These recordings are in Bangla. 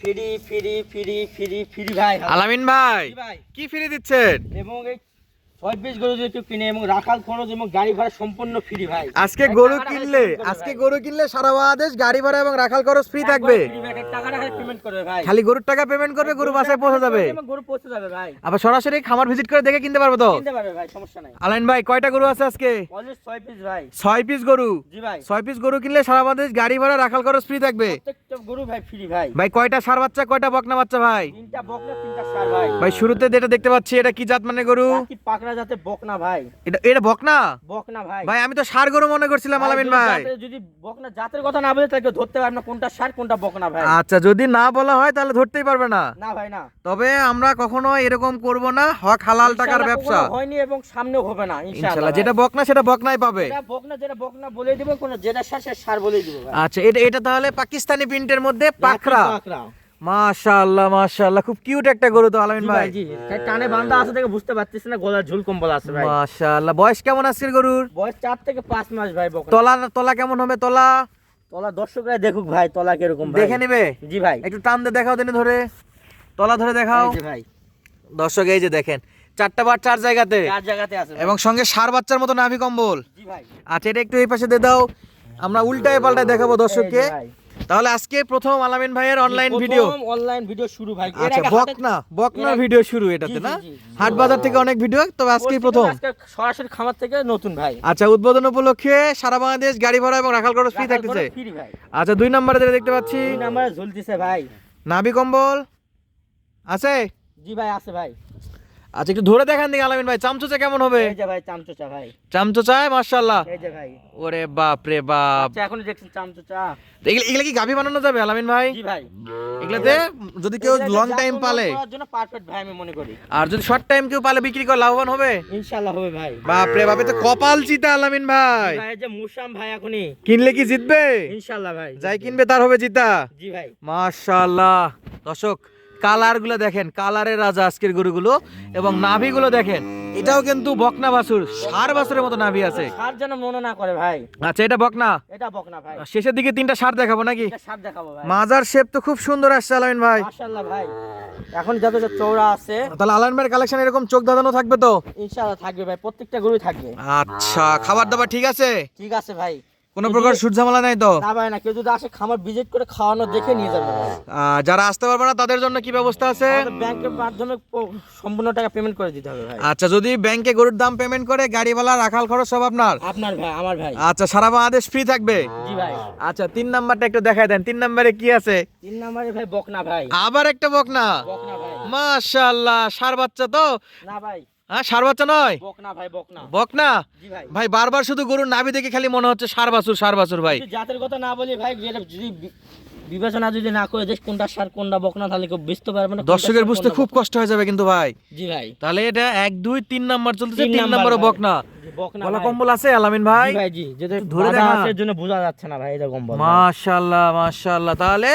Free free free free free ভাই। আলামিন ভাই ভাই কি ফ্রি দিচ্ছেন? এবং এই 26 গরু যদি কেউ কিনে এবং রাখাল খরচ এবং গাড়ি ভাড়া সম্পূর্ণ ফ্রি ভাই। আজকে গরু কিনলে সারা বাংলাদেশ গাড়ি ভাড়া এবং রাখাল খরচ ফ্রি থাকবে। টাকাটা খালি পেমেন্ট করবে ভাই। খালি গরুর টাকা পেমেন্ট করবে, গরু বাসায় পৌঁছে যাবে। গরু পৌঁছে যাবে ভাই। আবার সরাসরি খামার ভিজিট করে দেখে কিনতে পারবে তো? কিনতে পারবে ভাই, সমস্যা নাই। আলামিন ভাই কয়টা গরু আছে আজকে? অলরেডি 6 পিস ভাই। 6 পিস গরু। জি ভাই। 6 পিস গরু কিনলে সারা বাংলাদেশ গাড়ি ভাড়া রাখাল খরচ ফ্রি থাকবে। প্রত্যেকটা গরু ভাই ফ্রি ভাই। ভাই কয়টা ষাঁড় বাচ্চা কয়টা বকনা বাচ্চা ভাই? 3টা বকনা 3টা ষাঁড় ভাই। ভাই শুরুতে যেটা দেখতে পাচ্ছি এটা কি জাত মানে গরু? কি পাকড়া জাতের বকনা ভাই। এটা বকনা? বকনা ভাই। ভাই আমি তো ষাঁড় গরু মনে করছিলাম আলামিন ভাই। যদি বকনা জাতের কথা না বলে তাকে ধরতে পারবে না কোনটা ষাঁড় কোনটা বকনা ভাই। আচ্ছা যদি না বলা হয় তাহলে ধরতেই পারবে না। না ভাই না। তবে আমরা কখনো এরকম করব না, হক হালাল টাকার ব্যবসা হয়নি এবং সামনেও হবে না ইনশাআল্লাহ। যেটা বকনা সেটা বকনাই পাবে। যেটা বকনা বলে দিব, কোন যেটা ষাঁড় সেটা ষাঁড় বলে দিব ভাই। আচ্ছা এটা তাহলে পাকিস্তানি প্রিন্টের মধ্যে পাকড়া। পাকড়া। মাশাআল্লাহ মাশাআল্লাহ, খুব কিউট একটা গরু তো আলামিন ভাই। জি কানে বাঁধা আছে দেখে বুঝতে পারতেছ না, গলার ঝুল কম্বল আছে ভাই। মাশাআল্লাহ। বয়স কেমন আজকের গরুর? বয়স 4 থেকে 5 মাস ভাই বকনা। তলা কেমন হবে? তলা দর্শকরা দেখুক ভাই তলা কিরকম ভাই। দেখে নিবে? জি ভাই। একটু টান দিয়ে দেখাও, দিনে ধরে তলা ধরে দেখাও। এই যে ভাই দর্শক এই যে দেখেন 4টা বার 4 জায়গাতে 4 জায়গাতে আছে এবং সঙ্গে ষাঁড় বাচ্চার মতো নাভি কম্বল। জি ভাই। আচ্ছা এটা একটু এই পাশে দিয়ে দাও, আমরা উল্টায় পাল্টায় দেখাবো দর্শককে। তাহলে আজকে প্রথম আলামিন ভাইয়ের অনলাইন ভিডিও শুরু ভাই। আচ্ছা বকনা ভিডিও শুরু এটাতে না? হাট বাজার থেকে অনেক ভিডিও, তবে আজকেই প্রথম। আজকে সরাসরি খামার থেকে নতুন ভাই। আচ্ছা উদ্বোধন উপলক্ষে সারা বাংলাদেশ গাড়ি ভাড়া এবং রাখাল খরচ ফ্রি থাকতেছে। আচ্ছা 2 নম্বরে যেটা দেখতে পাচ্ছি 2 নম্বরে ঝুলতেছে ভাই নাভি কম্বল আছে। জি ভাই আছে ভাই। আচ্ছা একটু ধরে দেখান দিকে আলামিন ভাই, চামচোচা কেমন হবে? এই যে ভাই চামচোচা ভাই। চামচোচায় মাশাআল্লাহ। এই যে ভাই। ওরে বাপ রে বাপ। আচ্ছা এখন দেখছেন চামচোচা। এগুলা কি গাভী বানানো যাবে আলামিন ভাই? জি ভাই। এগুলাতে যদি কেউ লং টাইম পালে করার জন্য পারফেক্ট ভাই আমি মনে করি। আর যদি শর্ট টাইম কেউ পালে বিক্রি করে লাভবান হবে ইনশাআল্লাহ হবে ভাই। বাপ রে বাপ, তো কপাল চিতা আলামিন ভাই। ভাই যে মুসাম ভাই এখনি কিনলে কি জিতবে? ইনশাআল্লাহ ভাই। যাই কিনবে তার হবে জিতা। জি ভাই। মাশাআল্লাহ। দর্শক কালার গুলো দেখেন, কালারের রাজা আজকের গরুগুলো। এবং নাভি গুলো দেখেন, এটাও কিন্তু বকনা বাছুর, ষাঁড় বাছুরের মতো নাভি আছে। ষাঁড় যেন মনে না করে ভাই। আচ্ছা এটা বকনা? এটা বকনা ভাই। শেষের দিকে 3টা ষাঁড় দেখাবো নাকি? এটা ষাঁড় দেখাবো ভাই। মাজার শেপ তো খুব সুন্দর আসছে আলামিন ভাই। মাশাআল্লাহ ভাই। এখন যত চওড়া আছে তাহলে আলামিন ভাইয়ের কালেকশন এরকম চোখ দাদানো থাকবে তো? ইনশাআল্লাহ থাকবে ভাই, প্রত্যেকটা গরুই থাকবে। আচ্ছা খাবার দাবার ঠিক আছে? ঠিক আছে ভাই। কোনো প্রকার সুট ঝামেলা নাই তো? না ভাই না, কেউ যদি আসে খামার ভিজিট করে খাওয়ানো দেখে নিয়ে যাবে ভাই। যারা আসতে পারবে না তাদের জন্য কি ব্যবস্থা আছে? আমাদের ব্যাংকের মাধ্যমে সম্পূর্ণ টাকা পেমেন্ট করে দিতে হবে ভাই। আচ্ছা যদি ব্যাংকে গরুর দাম পেমেন্ট করে গাড়িওয়ালা রাখাল খরচ সব আপনার? আপনার ভাই আমার ভাই। আচ্ছা সারা বাংলাদেশ ফ্রি থাকবে? জি ভাই। আচ্ছা 3 নাম্বারটা একটু দেখায় দেন, 3 নম্বরে কি আছে? 3 নম্বরে ভাই বকনা ভাই। আবার একটা বকনা? বকনা ভাই। মাশাআল্লাহ। ষাঁড় বাচ্চা তো না ভাই? হ্যাঁ ষাঁড় বাচ্চা নয়, বকনা ভাই বকনা। বকনা? জি ভাই। ভাই বারবার শুধু গরুর নাভি দেখে খালি মনে হচ্ছে ষাঁড় বাছুর ভাই। যদি জাতের কথা না বলি ভাই, যেটা যদি বিবেচনা যদি না করে দেখ কোনটা ষাঁড় কোনটা বকনা, তাহলে কেউ বুঝতে পারবে না। দর্শকের বুঝতে খুব কষ্ট হয়ে যাবে কিন্তু ভাই। জি ভাই। তাহলে এটা 1 2 3 নাম্বার চলতেছে, 3 নম্বরে বকনা। বকনা গলা ভাই। কম্বল আছে আলামিন ভাই? জি ভাই জি, যেটা ধরে বাঁধা দেখা। আছে এর জন্য বোঝা যাচ্ছে না ভাই, এটা কম্বল। মাশাআল্লাহ মাশাআল্লাহ। তাহলে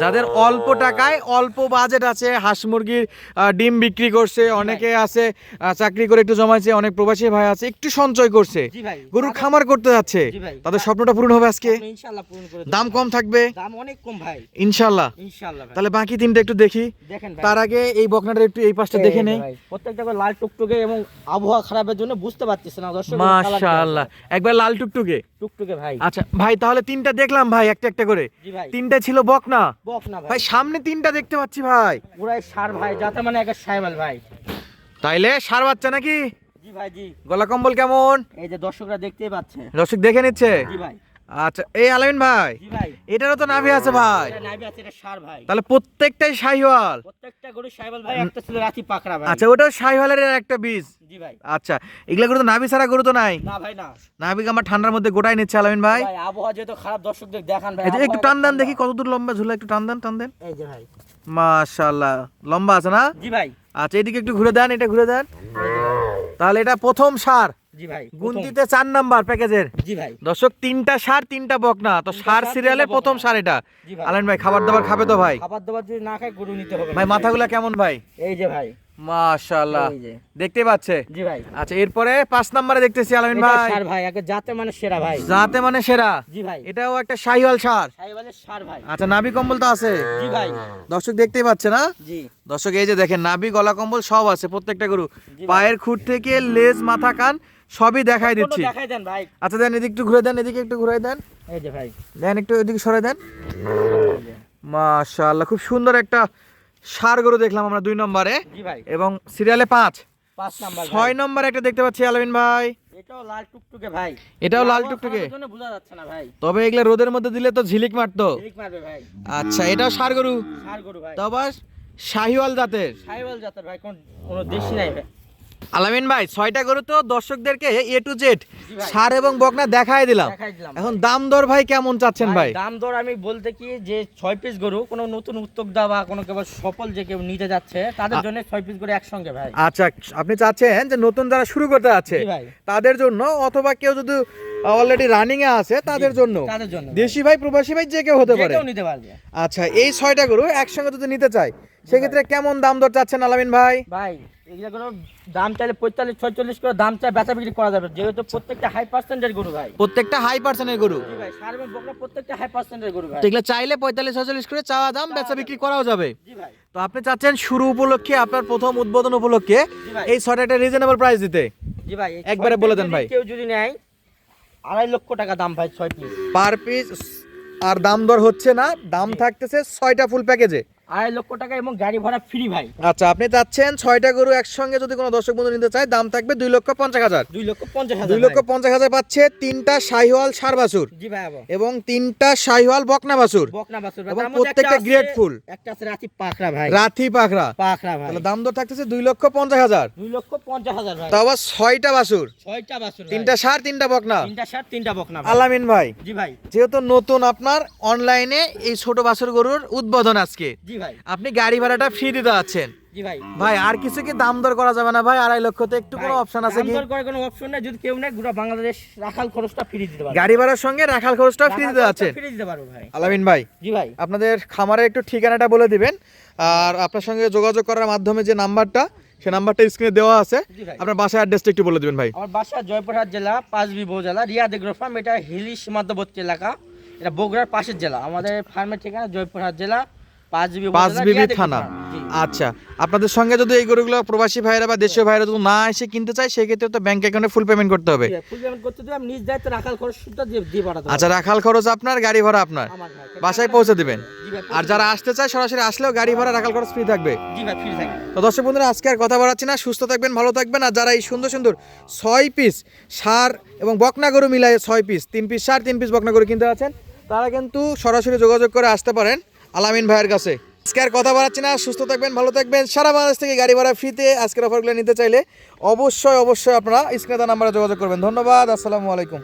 যাদের অল্প টাকায় অল্প বাজেট আছে, হাঁস মুরগির ডিম বিক্রি করছে, অনেকে আছে চাকরি করে একটু জমাইছে, অনেক প্রবাসী ভাই আছে একটু সঞ্চয় করছে, জি ভাই। গরুর খামার করতে যাচ্ছে, জি ভাই। তাদের স্বপ্নটা পূরণ হবে আজকে। ইনশাআল্লাহ পূরণ করে দেব। দাম কম থাকবে? দাম অনেক কম ভাই ইনশাআল্লাহ। ইনশাআল্লাহ ভাই। তাহলে বাকি 3টা একটু দেখি। দেখেন ভাই। তার আগে এই বকনাটা একটু এই পাশটা দেখে নেই। প্রত্যেকটা করে লাল টুকটুকে এবং আবহাওয়া খারাপের জন্য বুঝতে পারতেছ না দর্শক। মাশাআল্লাহ। একবার লাল টুকটুকে টুকটুকে ভাই। আচ্ছা ভাই তাহলে 3টা দেখলাম ভাই, একটা একটা করে। জি ভাই। 3টা ছিল বকনা বকনা ভাই। ভাই, সামনে 3টা দেখতে পাচ্ছি ভাই। পুরাই ষাঁড় ভাই, যাতে মানে একটা সাইবাল ভাই। তাইলে ষাঁড় বাচ্চা নাকি? জি ভাই জি। গলা কম্বল কেমন? এই যে দর্শকরা দেখতেই পাচ্ছে। দর্শক দেখে নিচ্ছে। জি ভাই। আচ্ছা এই আলামিন ভাই, জি ভাই। এটারও তো নাভি আছে ভাই? এটা নাভি আছে, এটা ষাঁড় ভাই। তাহলে প্রত্যেকটাই শাহিওয়াল? প্রত্যেকটা গরু সাইবাল ভাই, একটা ছিল রাতি পাকড়া ভাই। আচ্ছা ওটাও শাহিওয়ালের একটা বীজ? জি ভাই। আচ্ছা এগুলা গরু তো নাভি ছাড়া গরু তো নাই? না ভাই না। নাভি আমার ঠান্ডার মধ্যে গোটাই নিচ্ছে আলামিন ভাই। ভাই আবহাওয়া যেহেতু খারাপ, দর্শকদের দেখান ভাই। এই যে একটু টান দেন দেখি কতদূর লম্বা ঝুলা, একটু টান দেন। এই যে ভাই। মাশাআল্লাহ লম্বা আছে না? জি ভাই। আচ্ছা এদিকে একটু ঘুরে দেন, এটা ঘুরে দেন। তাহলে এটা প্রথম ষাঁড়, জি ভাই। গুনতিতে 4 নাম্বার প্যাকেজের। জি ভাই। দর্শক 3টা ষাঁড় 3টা বকনা, তো ষাঁড় সিরিয়ালে প্রথম ষাঁড় এটা। জি ভাই। আলামিন ভাই খাবার দাবার খাবে তো ভাই? খাবার দাবার যদি না খায় গরু নিতে হবে ভাই মাথাগুলা কেমন ভাই? এই যে ভাই। মাশাআল্লাহ এই যে। দেখতে পাচ্ছে। জি ভাই আচ্ছা এরপরে 5 নম্বরে দেখতেছি আলামিন এটা ভাই, সার ভাই, একে জাতে মানে সেরা ভাই। জাতে মানে সেরা। জি ভাই এটাও একটা শাহিওয়াল সার। সাইওয়ালের সার ভাই। আচ্ছা নাভি কম্বল তো আছে, জি ভাই দর্শক দেখতেই পাচ্ছে না? জি দর্শক এই যে দেখেন নাভি গলা কম্বল সব আছে প্রত্যেকটা গরু, জি ভাই। পায়ের খুঁট থেকে লেজ মাথা কান সবই দেখাই কোনো দিচ্ছি। দেখাই দেন ভাই। আচ্ছা দেন এদিকে একটু ঘুরে দেন, এদিকে একটু ঘুরে দেন, এই যে ভাই দেন একটু এদিকে সরে দেন। মাশাআল্লাহ খুব সুন্দর একটা ষাঁড় গরু দেখলাম আমরা 2 নম্বরে, জি ভাই এবং সিরিয়ালে 5 5 নাম্বার 6 নম্বরে একটা দেখতে পাচ্ছি আলামিন ভাই, এটাও লাল টুকটুকে ভাই। এটাও লাল আবহাওয়া টুকটুকে, খারাপের জন্য বোঝা যাচ্ছে না ভাই। তবে এগুলা রোদের মধ্যে দিলে তো ঝিলিক মারতো। ঠিক মারবে ভাই। আচ্ছা এটাও ষাঁড় গরু, সার গরু ভাই। তবে শাহিওয়াল জাতের। সাইওয়াল জাতের ভাই, কোনো দেশি নাই ভাই। আলামিন ভাই 6টা গরু তো দর্শকদেরকে এ টু জেড জি ভাই। ষাঁড় এবং বকনা দেখাই দিলাম। দেখাই দিলাম এখন দাম দর ভাই কেমন চাচ্ছেন ভাই? দাম দর আমি বলতে কি যে 6 পিস গরু কোনো নতুন উদ্যোক্তা বা কোনো কেবল সফল যে কেউ নিতে যাচ্ছে তাদের জন্য 6 পিস গরু একসঙ্গে ভাই। আচ্ছা আপনি চাচ্ছেন যে নতুন যারা শুরু করতে আছে জি ভাই তাদের জন্য, অথবা কেউ যদি অলরেডি রানিং এ আছে তাদের জন্য, তাদের জন্য দেশি ভাই প্রবাসী ভাই যে কেউ হতে যে পারে। কেউ নিতে পারবে আচ্ছা এই 6টা গরু একসঙ্গে যদি নিতে চাই সেক্ষেত্রে কেমন দাম দর চাচ্ছেন আলামিন ভাই? ভাই। এগুলো কোনো দাম চাইলে 45-46 করে দাম চাই, বেচা বিক্রি করা যাবে, যেহেতু প্রত্যেকটা হাই পার্সেন্টের গরু ভাই। প্রত্যেকটা হাই পার্সেন্টের গরু, জি ভাই সার এবং বকনা প্রত্যেকটা হাই পার্সেন্টের গরু ভাই। তো এগুলো চাইলে 45-46 করে চাওয়া দাম, বেচা বিক্রি করাও যাবে। জি ভাই তো আপনি চাচ্ছেন শুরু উপলক্ষে, আপনার প্রথম উদ্বোধন উপলক্ষে জি ভাই এই 6টা একটা রিজনেবল প্রাইস দিতে। জি ভাই এই একবারে 6 বলে পিস দেন যদি ভাই। কেউ যদি নেয় 2.5 লক্ষ টাকা দাম ভাই 6 পিস। পার পিস, আর দাম দর হচ্ছে না, দাম থাকতেছে 6টা ফুল প্যাকেজে 2.5 লক্ষ টাকা এবং গাড়ি ভাড়া ফ্রি ভাই। আচ্ছা আপনি চাচ্ছেন 6টা গরু একসঙ্গে যদি কোনো দর্শক বন্ধু নিতে চায় দাম থাকবে 2,50,000। 2,50,000 2,50,000 পাচ্ছে 3টা শাহিওয়াল ষাঁড় বাছুর জি ভাই আবার এবং 3টা শাহিওয়াল বকনা বাছুর, বকনা বাছুর ভাই। এবং তার মধ্যে প্রত্যেকটা একটা আছে- গ্রেড ফুল। একটা আছে রাতি পাকড়া ভাই। রাথি পাখরা। পাকড়া ভাই তাহলে দাম দর থাকতেছে 2,50,000। 2,50,000 ভাই। তাও আবার 6টা বাছুর, 6টা বাছুর ভাই। 3টা ষাঁড় 3টা বকনা। 3টা ষাট 3টা বকনা ভাই। আলামিন ভাই জি ভাই যেহেতু নতুন আপনার অনলাইনে এই ছোট বাছুর গরুর উদ্বোধন আজকে, জি ভাই আপনি গাড়ি ভাড়াটা ফ্রি দিতে যাচ্ছেন জি ভাই। ভাই, আর কিছু কি দাম দর করা যাবে না ভাই? 2.5 লক্ষতে একটু কোনো ভাই, অপশন আছে দাম কি? দর করার কোনো অপশন নাই, যদি কেউ নেয় গোটা বাংলাদেশ রাখাল খরচটা ফ্রি দিতে পারবে। গাড়ি ভাড়ার সঙ্গে রাখাল খরচটা ফ্রি দিতে যাচ্ছেন। ফ্রি দিতে পারবে ভাই। আলামিন ভাই জি ভাই আপনাদের খামারের একটু ঠিকানাটা বলে দিবেন, আর আপনার সঙ্গে যোগাযোগ করার মাধ্যমে যে নাম্বারটা, সেই নাম্বারটা স্ক্রিনে দেওয়া আছে, জি ভাই। আপনার বাসার অ্যাড্রেসটা একটু বলে দিবেন ভাই। আমার বাসা জয়পুরহাট জেলা পাঁচবি উপজেলা রিয়াদ এগ্রো ফার্ম। এটা হিলি সীমান্তবর্তী এলাকা, এটা বগুড়ার পাশের জেলা। আমাদের ফার্মের ঠিকানা জয়পুরহাট জেলা পাঁচবি উপজেলা, পাঁচবিবি রিয়াদ এগ্রো থানা। ফার্ম। জি। আচ্ছা আপনাদের সঙ্গে যদি এই গরুগুলো প্রবাসী ভাইরা বা দেশীয় ভাইরা যদি না এসে কিনতে চায় সেক্ষেত্রে তো ব্যাংক অ্যাকাউন্টে ফুল পেমেন্ট করতে হবে। জি ভাই, ফুল পেমেন্ট করতে দিই, আমি নিজ দায়িত্বে রাখাল খরচ সুদ্ধা দিয়ে পাঠাতে হবে। আচ্ছা রাখাল খরচ আপনার, গাড়ি ভাড়া আপনার, আমার ভাই বাসায় পৌঁছে দিবেন। জি ভাই আর যারা আসতে চায় সরাসরি আসলেও গাড়ি ভাড়া রাখাল খরচ ফ্রি থাকবে। জি ভাই ফ্রি থাকবে। তো দর্শক বন্ধুরা আজকে আর কথা বাড়াচ্ছি না, সুস্থ থাকবেন, ভালো থাকবেন। আর যারা এই সুন্দর সুন্দর 6 পিস ষাঁড় এবং বকনা গরু মিলাই 6 পিস, 3 পিস ষাঁড় 3 পিস বকনা গরু কিনতে আছেন, তারা কিন্তু সরাসরি যোগাযোগ করে আসতে পারেন আলামিন ভাইয়ের কাছে। আজকে আর কথা বাড়াচ্ছি না, সুস্থ থাকবেন, ভালো থাকবেন। সারা বাংলাদেশ থেকে গাড়ি ভাড়া ফ্রিতে আজকের অফারগুলো নিতে চাইলে অবশ্যই আপনারা স্ক্রিনে দেওয়া নাম্বারে যোগাযোগ করবেন। ধন্যবাদ, আসসালামু আলাইকুম।